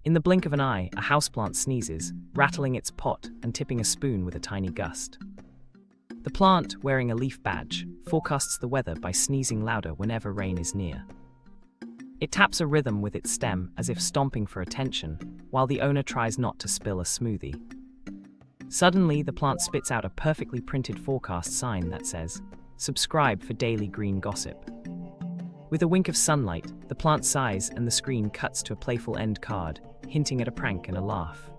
In the blink of an eye, a houseplant sneezes, rattling its pot and tipping a spoon with a tiny gust. The plant, wearing a leaf badge, forecasts the weather by sneezing louder whenever rain is near. It taps a rhythm with its stem as if stomping for attention, while the owner tries not to spill a smoothie. Suddenly, the plant spits out a perfectly printed forecast sign that says, "Subscribe for daily green gossip." With a wink of sunlight, the plant sighs and the screen cuts to a playful end card, hinting at a prank and a laugh.